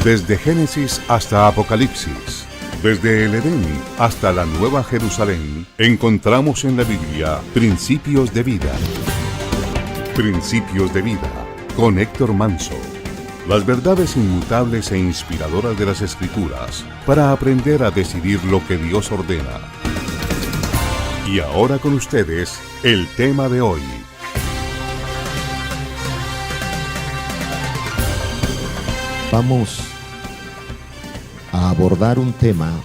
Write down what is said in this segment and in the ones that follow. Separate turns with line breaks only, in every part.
Desde Génesis hasta Apocalipsis, desde el Edén hasta la Nueva Jerusalén, encontramos en la Biblia principios de vida. Principios de vida, con Héctor Manso. Las verdades inmutables e inspiradoras de las Escrituras para aprender a decidir lo que Dios ordena. Y ahora con ustedes, el tema de hoy.
Vamos a abordar un tema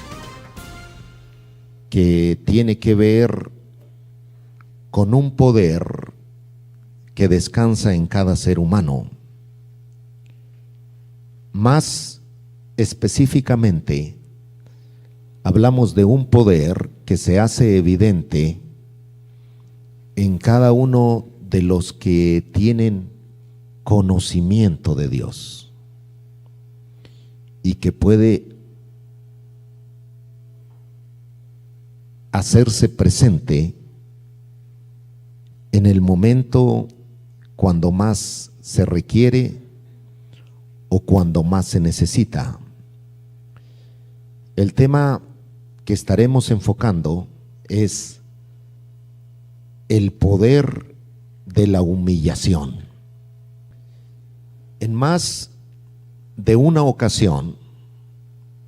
que tiene que ver con un poder que descansa en cada ser humano. Más específicamente, hablamos de un poder que se hace evidente en cada uno de los que tienen conocimiento de Dios y que puede hacerse presente en el momento cuando más se requiere o cuando más se necesita. El tema que estaremos enfocando es el poder de la humillación. En más de una ocasión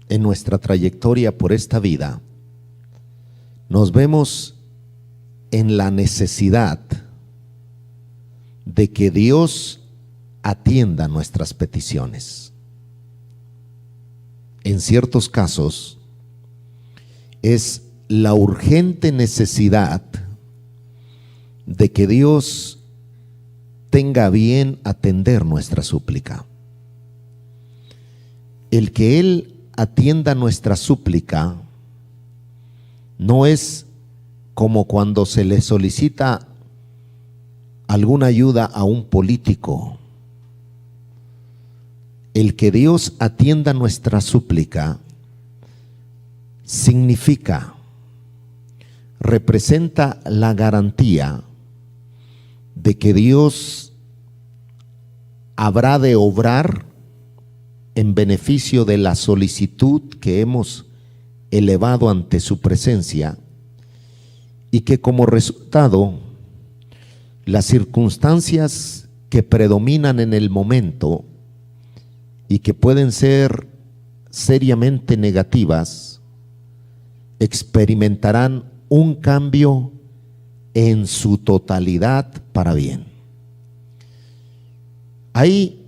en nuestra trayectoria por esta vida, nos vemos en la necesidad de que Dios atienda nuestras peticiones. En ciertos casos, es la urgente necesidad de que Dios tenga a bien atender nuestra súplica. El que Él atienda nuestra súplica no es como cuando se le solicita alguna ayuda a un político. El que Dios atienda nuestra súplica significa, representa la garantía de que Dios habrá de obrar en beneficio de la solicitud que hemos elevado ante su presencia, y que como resultado las circunstancias que predominan en el momento y que pueden ser seriamente negativas experimentarán un cambio en su totalidad para bien. Hay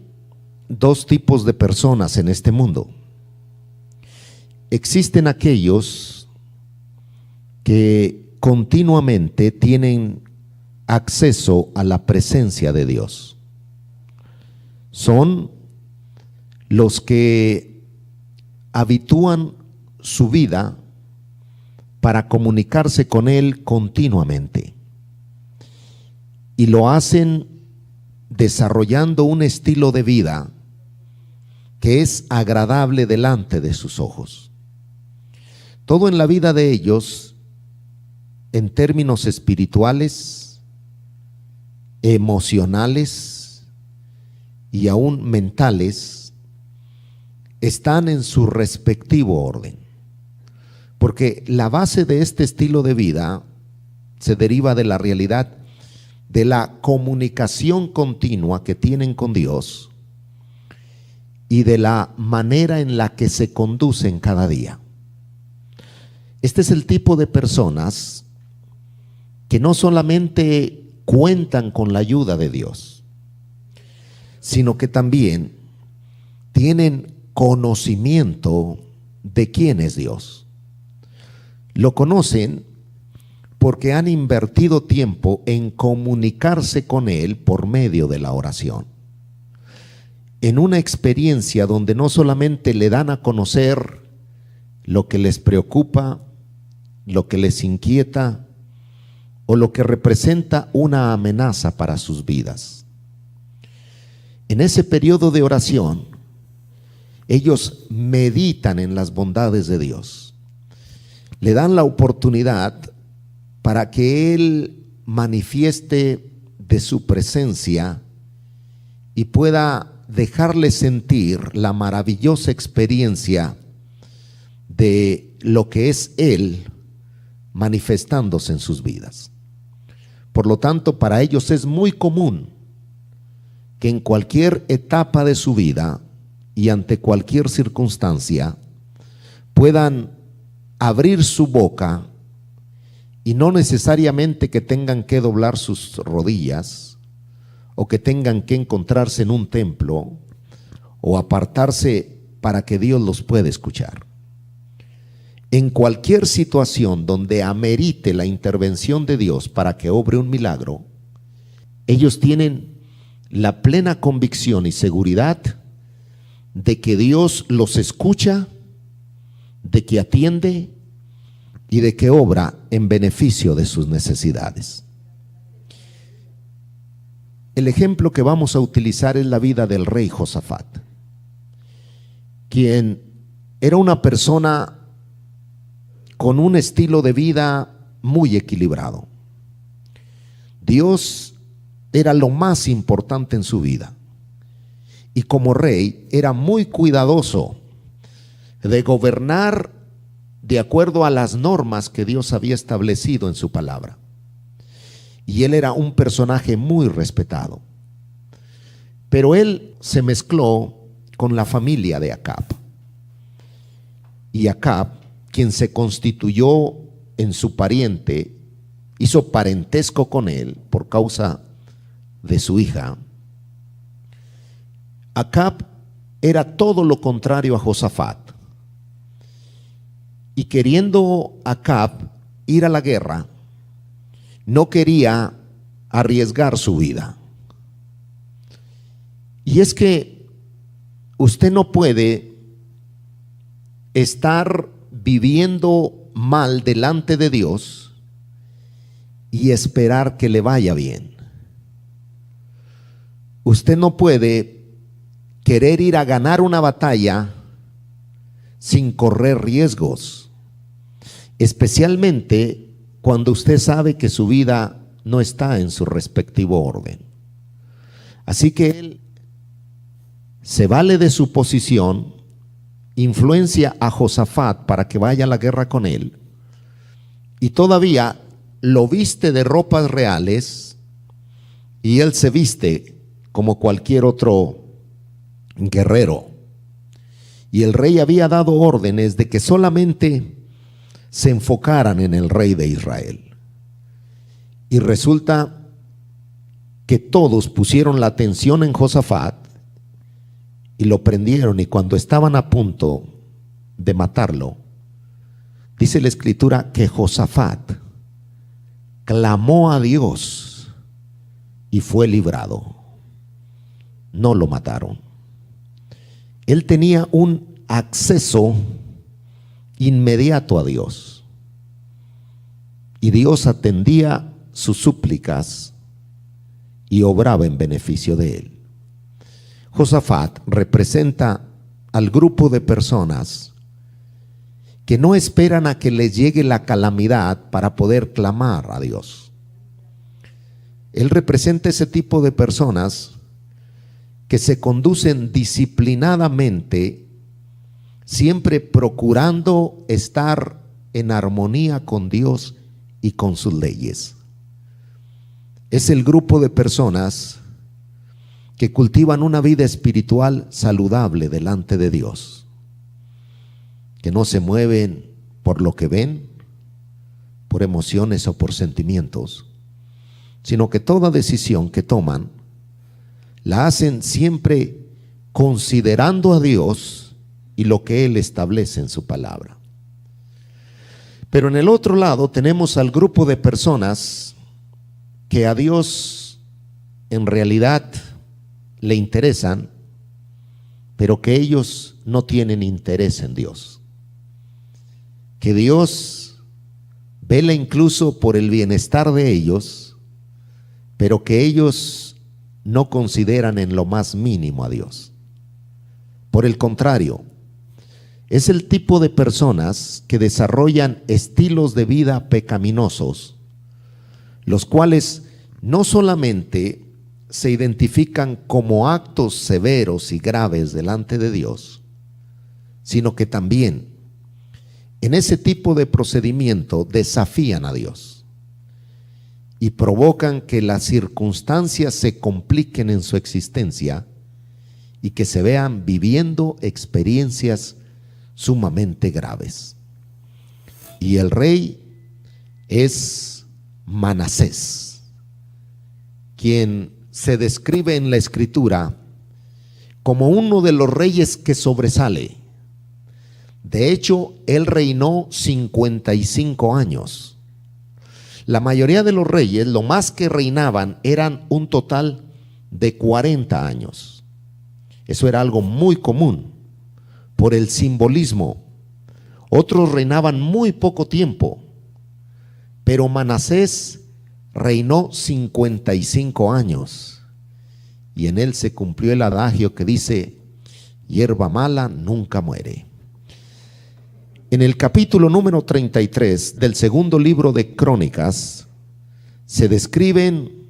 dos tipos de personas en este mundo. Existen aquellos que continuamente tienen acceso a la presencia de Dios. Son los que habitúan su vida para comunicarse con Él continuamente, y lo hacen desarrollando un estilo de vida que es agradable delante de sus ojos. Todo en la vida de ellos, en términos espirituales, emocionales y aún mentales, están en su respectivo orden. Porque la base de este estilo de vida se deriva de la realidad de la comunicación continua que tienen con Dios y de la manera en la que se conducen cada día. Este es el tipo de personas que no solamente cuentan con la ayuda de Dios, sino que también tienen conocimiento de quién es Dios. Lo conocen porque han invertido tiempo en comunicarse con Él por medio de la oración, en una experiencia donde no solamente le dan a conocer lo que les preocupa, lo que les inquieta o lo que representa una amenaza para sus vidas. En ese periodo de oración, ellos meditan en las bondades de Dios, le dan la oportunidad para que Él manifieste de su presencia y pueda dejarles sentir la maravillosa experiencia de lo que es Él manifestándose en sus vidas. Por lo tanto, para ellos es muy común que en cualquier etapa de su vida y ante cualquier circunstancia puedan abrir su boca, y no necesariamente que tengan que doblar sus rodillas o que tengan que encontrarse en un templo o apartarse para que Dios los pueda escuchar. En cualquier situación donde amerite la intervención de Dios para que obre un milagro, ellos tienen la plena convicción y seguridad de que Dios los escucha, de que atiende y de que obra en beneficio de sus necesidades. El ejemplo que vamos a utilizar es la vida del rey Josafat, quien era una persona con un estilo de vida muy equilibrado. Dios era lo más importante en su vida, y como rey era muy cuidadoso de gobernar de acuerdo a las normas que Dios había establecido en su palabra. Y él era un personaje muy respetado. Pero él se mezcló con la familia de Acab. Y Acab, quien se constituyó en su pariente, hizo parentesco con él por causa de su hija. Acab era todo lo contrario a Josafat. Y queriendo Acab ir a la guerra, no quería arriesgar su vida. Y es que usted no puede estar viviendo mal delante de Dios y esperar que le vaya bien. Usted no puede querer ir a ganar una batalla sin correr riesgos, especialmente cuando usted sabe que su vida no está en su respectivo orden. Así que él se vale de su posición, influencia a Josafat para que vaya a la guerra con él, y todavía lo viste de ropas reales, y él se viste como cualquier otro guerrero. Y el rey había dado órdenes de que solamente se enfocaran en el rey de Israel. Y resulta que todos pusieron la atención en Josafat y lo prendieron, y cuando estaban a punto de matarlo, dice la escritura que Josafat clamó a Dios y fue librado. No lo mataron. Él tenía un acceso inmediato a Dios, y Dios atendía sus súplicas y obraba en beneficio de él. Josafat representa al grupo de personas que no esperan a que les llegue la calamidad para poder clamar a Dios. Él representa ese tipo de personas que se conducen disciplinadamente, siempre procurando estar en armonía con Dios y con sus leyes. Es el grupo de personas que cultivan una vida espiritual saludable delante de Dios, que no se mueven por lo que ven, por emociones o por sentimientos, sino que toda decisión que toman la hacen siempre considerando a Dios y lo que Él establece en su palabra. Pero en el otro lado tenemos al grupo de personas que a Dios en realidad le interesan, pero que ellos no tienen interés en Dios. Que Dios vela incluso por el bienestar de ellos, pero que ellos no consideran en lo más mínimo a Dios. Por el contrario, es el tipo de personas que desarrollan estilos de vida pecaminosos, los cuales no solamente se identifican como actos severos y graves delante de Dios, sino que también en ese tipo de procedimiento desafían a Dios y provocan que las circunstancias se compliquen en su existencia y que se vean viviendo experiencias sumamente graves. Y el rey es Manasés, quien se describe en la Escritura como uno de los reyes que sobresale. De hecho, él reinó 55 años. La mayoría de los reyes, lo más que reinaban, eran un total de 40 años. Eso era algo muy común por el simbolismo. Otros reinaban muy poco tiempo, pero Manasés reinó 55 años y en él se cumplió el adagio que dice: hierba mala nunca muere. En el capítulo número 33 del segundo libro de Crónicas se describen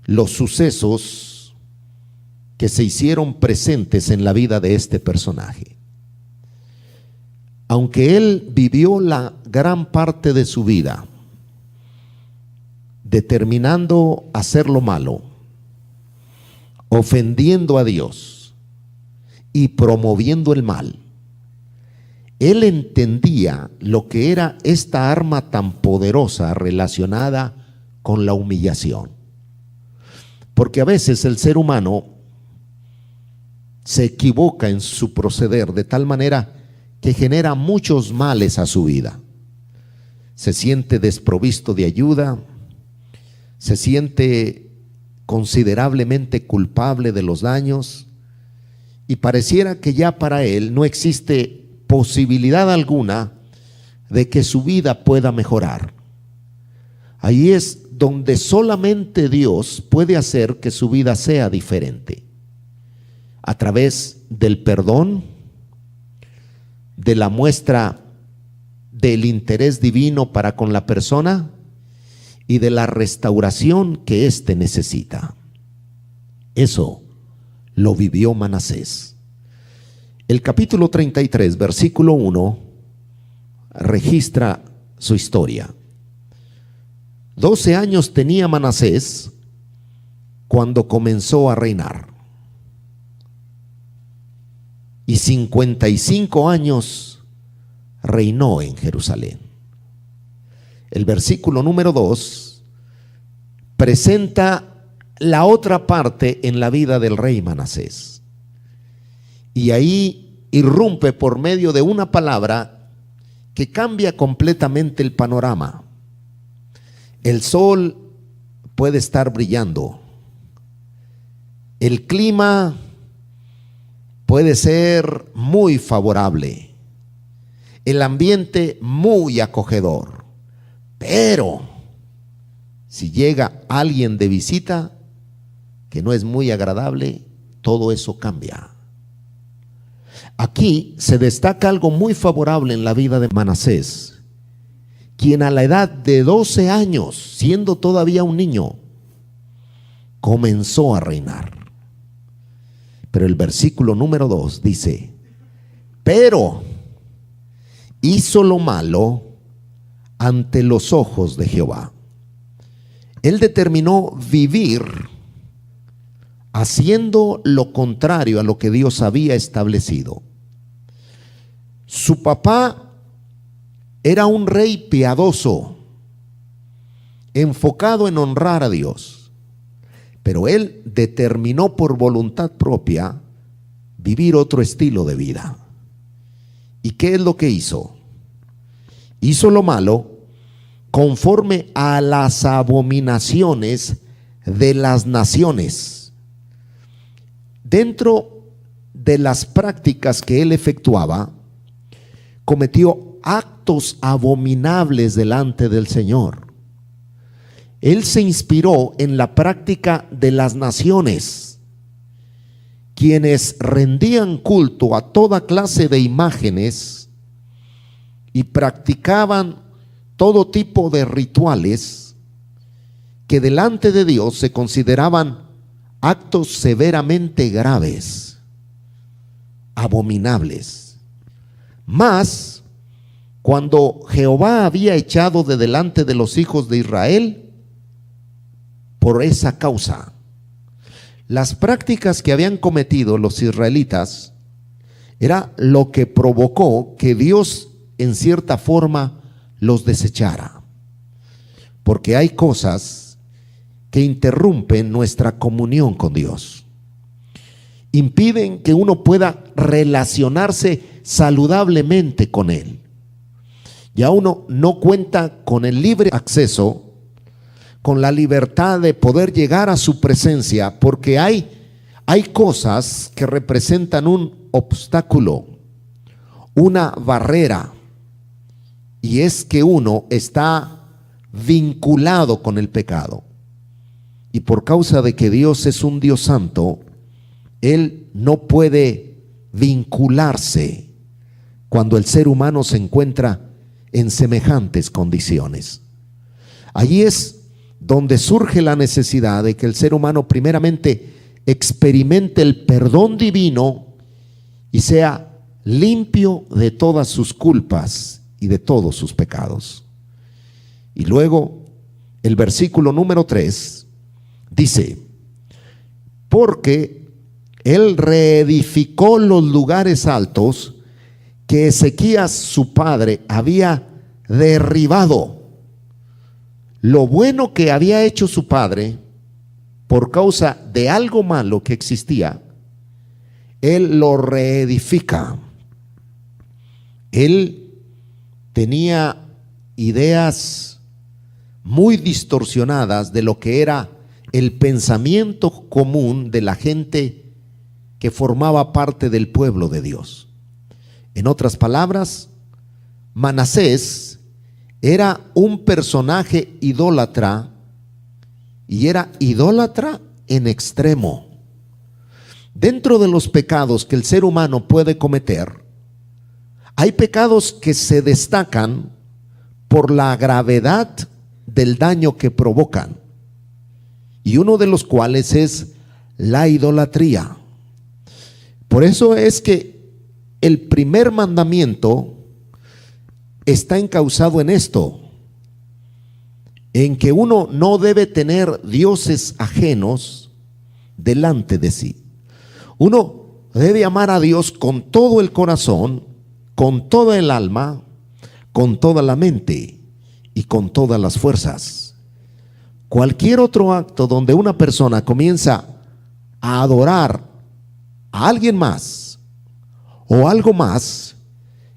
los sucesos que se hicieron presentes en la vida de este personaje. Aunque él vivió la gran parte de su vida determinando hacer lo malo, ofendiendo a Dios y promoviendo el mal, él entendía lo que era esta arma tan poderosa relacionada con la humillación. Porque a veces el ser humano se equivoca en su proceder de tal manera que genera muchos males a su vida. Se siente desprovisto de ayuda, se siente considerablemente culpable de los daños y pareciera que ya para él no existe posibilidad alguna de que su vida pueda mejorar. Ahí es donde solamente Dios puede hacer que su vida sea diferente, a través del perdón, de la muestra del interés divino para con la persona y de la restauración que éste necesita. Eso lo vivió Manasés. El capítulo 33, versículo 1, registra su historia. 12 años tenía Manasés cuando comenzó a reinar, y 55 años reinó en Jerusalén. El versículo número 2 presenta la otra parte en la vida del rey Manasés. Y ahí irrumpe por medio de una palabra que cambia completamente el panorama. El sol puede estar brillando, el clima puede ser muy favorable, el ambiente muy acogedor, pero si llega alguien de visita que no es muy agradable, todo eso cambia. Aquí se destaca algo muy favorable en la vida de Manasés, quien a la edad de 12 años, siendo todavía un niño, comenzó a reinar. Pero el versículo número 2 dice: pero hizo lo malo ante los ojos de Jehová. Él determinó vivir haciendo lo contrario a lo que Dios había establecido. Su papá era un rey piadoso, enfocado en honrar a Dios, pero él determinó por voluntad propia vivir otro estilo de vida. ¿Y qué es lo que hizo? Hizo lo malo conforme a las abominaciones de las naciones. Dentro de las prácticas que él efectuaba, cometió actos abominables delante del Señor. Él se inspiró en la práctica de las naciones, quienes rendían culto a toda clase de imágenes y practicaban todo tipo de rituales que delante de Dios se consideraban actos severamente graves, abominables. Mas, cuando Jehová había echado de delante de los hijos de Israel, por esa causa, las prácticas que habían cometido los israelitas era lo que provocó que Dios en cierta forma los desechara. Porque hay cosas que interrumpen nuestra comunión con Dios, impiden que uno pueda relacionarse saludablemente con Él. Ya uno no cuenta con el libre acceso, con la libertad de poder llegar a su presencia, porque hay cosas que representan un obstáculo, una barrera, y es que uno está vinculado con el pecado. Y por causa de que Dios es un Dios santo, Él no puede vincularse cuando el ser humano se encuentra en semejantes condiciones. Allí es donde surge la necesidad de que el ser humano primeramente experimente el perdón divino y sea limpio de todas sus culpas y de todos sus pecados. Y luego el versículo número 3 dice: porque Él reedificó los lugares altos que Ezequías su padre había derribado. Lo bueno que había hecho su padre, por causa de algo malo que existía, Él lo reedifica. Él tenía ideas muy distorsionadas de lo que era el pensamiento común de la gente que formaba parte del pueblo de Dios. En otras palabras, Manasés era un personaje idólatra, y era idólatra en extremo. Dentro de los pecados que el ser humano puede cometer, hay pecados que se destacan por la gravedad del daño que provocan, y uno de los cuales es la idolatría. Por eso es que el primer mandamiento está encauzado en esto, en que uno no debe tener dioses ajenos delante de sí. Uno debe amar a Dios con todo el corazón, con toda el alma, con toda la mente y con todas las fuerzas. Cualquier otro acto donde una persona comienza a adorar a alguien más o algo más,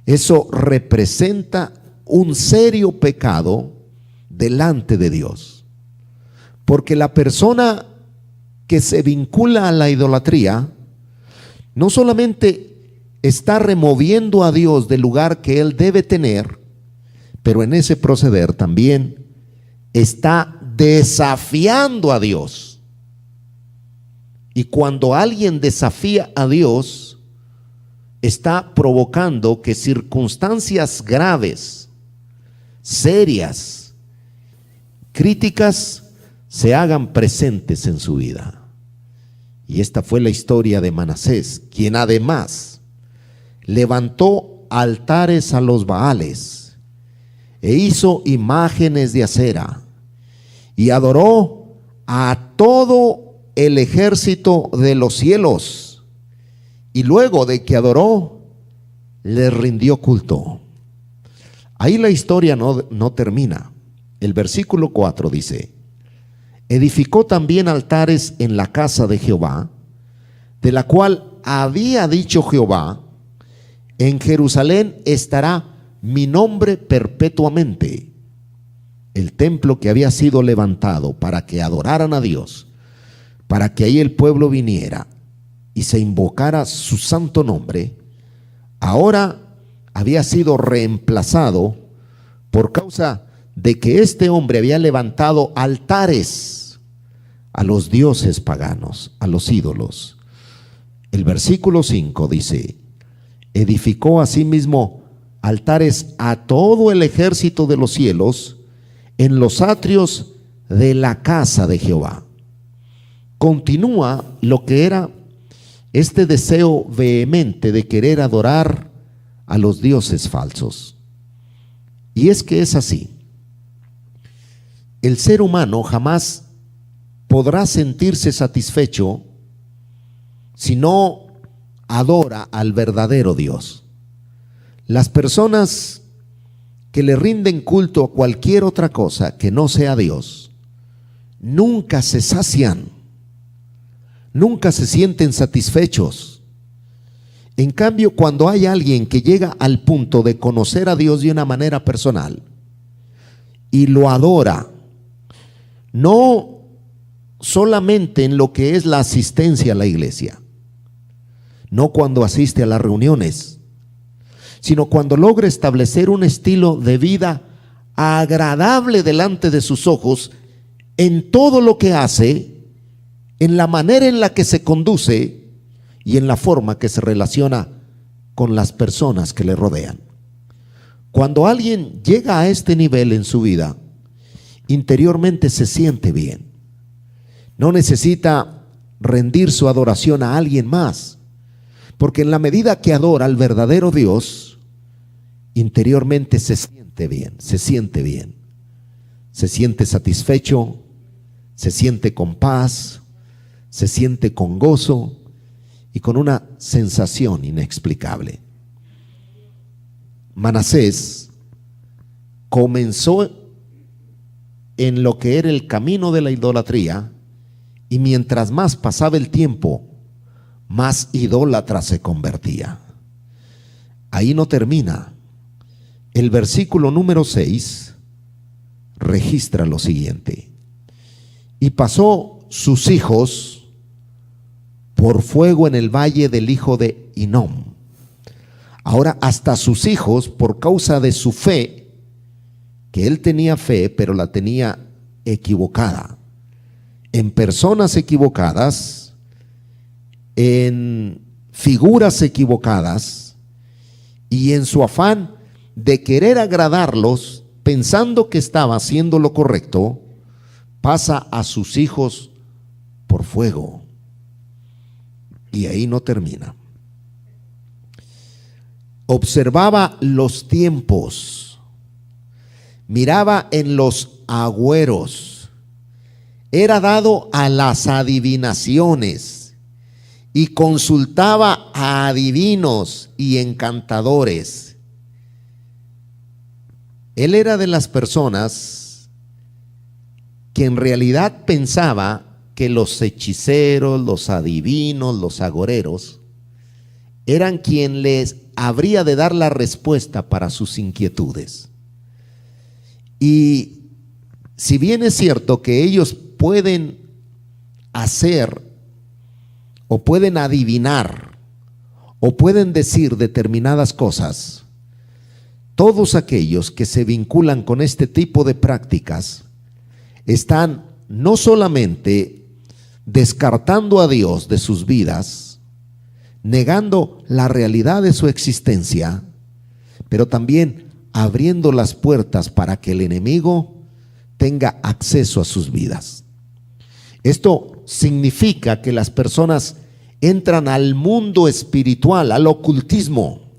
eso representa un serio pecado delante de Dios. Porque la persona que se vincula a la idolatría no solamente está removiendo a Dios del lugar que Él debe tener, pero en ese proceder también está desafiando a Dios. Y cuando alguien desafía a Dios, está provocando que circunstancias graves, serias, críticas se hagan presentes en su vida. Y esta fue la historia de Manasés, quien además levantó altares a los Baales e hizo imágenes de acera y adoró a todo el ejército de los cielos, y luego de que adoró, le rindió culto. Ahí la historia no termina. El versículo 4 dice: edificó también altares en la casa de Jehová, de la cual había dicho Jehová: en Jerusalén estará mi nombre perpetuamente. El templo que había sido levantado para que adoraran a Dios, para que ahí el pueblo viniera y se invocara su santo nombre, ahora había sido reemplazado por causa de que este hombre había levantado altares a los dioses paganos, a los ídolos. El versículo 5 dice: edificó asimismo altares a todo el ejército de los cielos en los atrios de la casa de Jehová. continúa lo que era este deseo vehemente de querer adorar a los dioses falsos. Y es que es así. El ser humano jamás podrá sentirse satisfecho si no adora al verdadero Dios. Las personas que le rinden culto a cualquier otra cosa que no sea Dios, nunca se sacian, nunca se sienten satisfechos. En cambio, cuando hay alguien que llega al punto de conocer a Dios de una manera personal y lo adora, no solamente en lo que es la asistencia a la iglesia, no cuando asiste a las reuniones, sino cuando logra establecer un estilo de vida agradable delante de sus ojos en todo lo que hace, en la manera en la que se conduce y en la forma que se relaciona con las personas que le rodean. Cuando alguien llega a este nivel en su vida, interiormente se siente bien. No necesita rendir su adoración a alguien más, porque en la medida que adora al verdadero Dios, interiormente se siente bien, se siente bien, se siente satisfecho, se siente con paz, se siente con gozo y con una sensación inexplicable. Manasés comenzó en lo que era el camino de la idolatría, y mientras más pasaba el tiempo, más idólatra se convertía. Ahí no termina. El versículo número 6 registra lo siguiente: y pasó sus hijos por fuego en el valle del hijo de Hinnom. Ahora hasta sus hijos, por causa de su fe, que él tenía fe, pero la tenía equivocada, en personas equivocadas, en figuras equivocadas, y en su afán de querer agradarlos, pensando que estaba haciendo lo correcto, pasa a sus hijos por fuego. Y ahí no termina. Observaba los tiempos, miraba en los agüeros, era dado a las adivinaciones y consultaba a adivinos y encantadores. Él era de las personas que en realidad pensaba que los hechiceros, los adivinos, los agoreros eran quien les habría de dar la respuesta para sus inquietudes. Y si bien es cierto que ellos pueden hacer o pueden adivinar o pueden decir determinadas cosas, todos aquellos que se vinculan con este tipo de prácticas están no solamente descartando a Dios de sus vidas, negando la realidad de su existencia, pero también abriendo las puertas para que el enemigo tenga acceso a sus vidas. Esto significa que las personas entran al mundo espiritual, al ocultismo,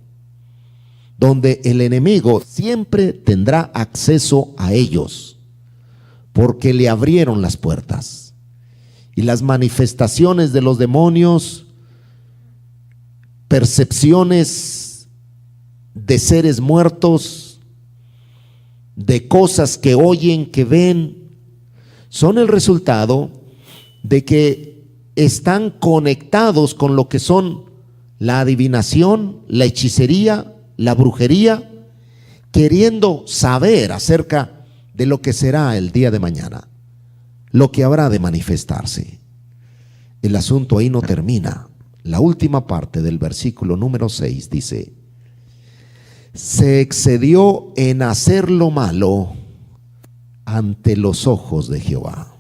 donde el enemigo siempre tendrá acceso a ellos, porque le abrieron las puertas. Y las manifestaciones de los demonios, percepciones de seres muertos, de cosas que oyen, que ven, son el resultado de que están conectados con lo que son la adivinación, la hechicería, la brujería, queriendo saber acerca de lo que será el día de mañana, lo que habrá de manifestarse. El asunto ahí no termina. La última parte del versículo número 6 dice: se excedió en hacer lo malo ante los ojos de Jehová.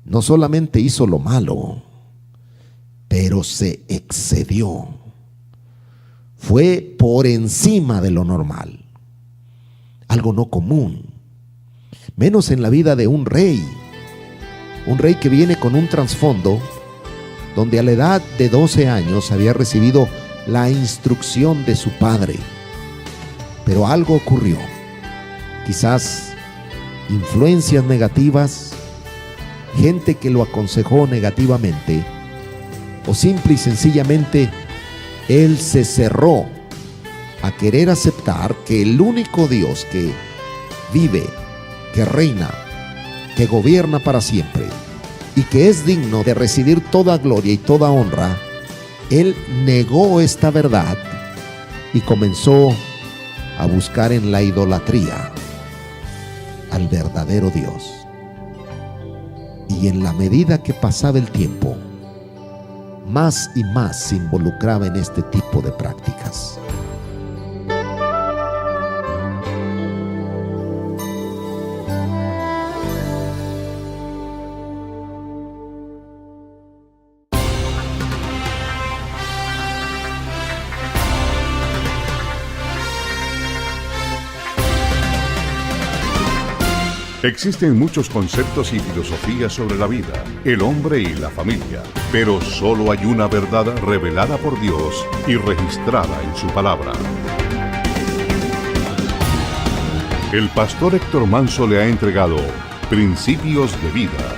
No solamente hizo lo malo, pero se excedió. Fue por encima de lo normal, algo no común, menos en la vida de un rey, Un rey que viene con un trasfondo donde a la edad de 12 años había recibido la instrucción de su padre. Pero algo ocurrió. Quizás influencias negativas, gente que lo aconsejó negativamente, o simple y sencillamente él se cerró a querer aceptar que el único Dios que vive, que reina, que gobierna para siempre y que es digno de recibir toda gloria y toda honra, él negó esta verdad y comenzó a buscar en la idolatría al verdadero Dios. Y en la medida que pasaba el tiempo, más y más se involucraba en este tipo de prácticas.
Existen muchos conceptos y filosofías sobre la vida, el hombre y la familia, pero solo hay una verdad revelada por Dios y registrada en su palabra. El pastor Héctor Manso le ha entregado Principios de Vida.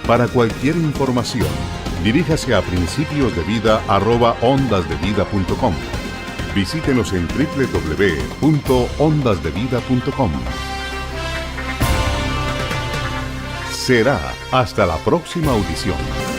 Para cualquier información, diríjase a principiosdevida@ondasdevida.com. Visítenos en www.ondasdevida.com. Será hasta la próxima audición.